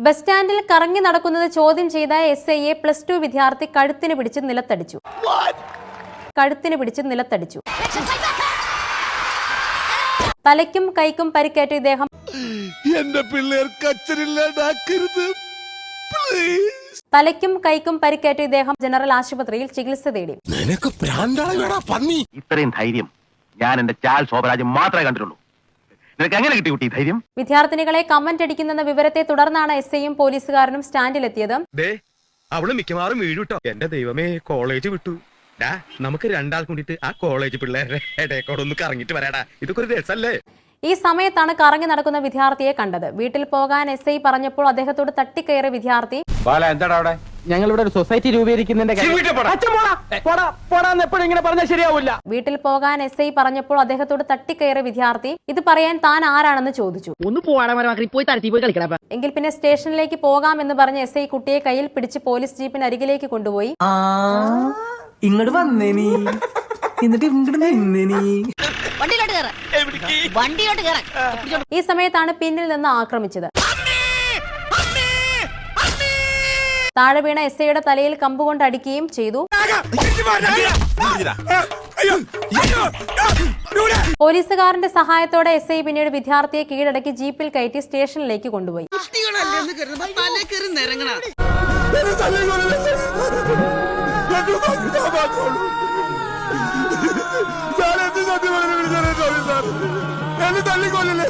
Bus സ്റ്റാൻഡിൽ കറങ്ങി നടക്കുന്നത് ചോദ്യം ചെയ്ത SIയെ +2 വിദ്യാർത്ഥി കഴുത്തിന് പിടിച്ച് നിലത്തടിച്ചു. തലയ്ക്കും കൈക്കും പരിക്കേറ്റ ഇദ്ദേഹം ജനറൽ ആശുപത്രിയിൽ ചികിത്സ തേടി. ഇത്രയും ധൈര്യം ഞാൻ എന്റെ ചാൽ ശോഭരാജ് മാത്രമേ കണ്ടിട്ടുള്ളൂ. നിനക്ക് എങ്ങനെ കിട്ടി കുട്ടി ധൈര്യം? വിദ്യാർത്ഥിനികളെ കമന്റ് അടിക്കുന്നെന്ന വിവരത്തെ തുടർന്നാണ് SIയും പോലീസുകാരനും സ്റ്റാൻഡിലെത്തിയത്. അവള് മിക്കവാറും വീഴുട്ടോ. എന്റെ ദൈവമേ, കോളേജ് വിട്ടു. നമുക്ക് രണ്ടാൾ കൂടിയിട്ട് ആ കോളേജ് പിള്ളേരുടെ ഇടയ്ക്കോടൊന്ന് കറങ്ങിട്ട് വരാടാ. ഇതൊക്കെ ഒരു രസല്ലേ? ഈ സമയത്താണ് കറങ്ങി നടക്കുന്ന വിദ്യാർത്ഥിയെ കണ്ടത്. വീട്ടിൽ പോകാൻ SI പറഞ്ഞപ്പോൾ അദ്ദേഹത്തോട് തട്ടിക്കയറിയ വിദ്യാർത്ഥി ഞങ്ങൾ ഇവിടെ ഒരു സൊസൈറ്റി രൂപീകരിക്കുന്നതിന്റെ വീട്ടിൽ പോകാൻ SI പറഞ്ഞപ്പോൾ അദ്ദേഹത്തോട് തട്ടിക്കയറിയ വിദ്യാർത്ഥി ഇത് പറയാൻ താൻ ആരാണെന്ന് ചോദിച്ചു. എങ്കിൽ പിന്നെ സ്റ്റേഷനിലേക്ക് പോകാമെന്ന് പറഞ്ഞ SI കുട്ടിയെ കയ്യിൽ പിടിച്ച് പോലീസ് ജീപ്പിന് അരികിലേക്ക് കൊണ്ടുപോയി. ഇങ്ങോട്ട് വന്നേനി, എന്നിട്ട് ഇങ്ങോട്ട് നിന്നേനി. ഈ സമയത്താണ് പിന്നിൽ നിന്ന് ആക്രമിച്ചത്. താഴെ വീണ SIയുടെ തലയിൽ കമ്പുകൊണ്ട് അടിക്കുകയും ചെയ്തു. പോലീസുകാരന്റെ സഹായത്തോടെ SI പിന്നീട് വിദ്യാർത്ഥിയെ കീഴടക്കി ജീപ്പിൽ കയറ്റി സ്റ്റേഷനിലേക്ക് കൊണ്ടുപോയി. തല്ലിക്കൊല്ലല്ലേ.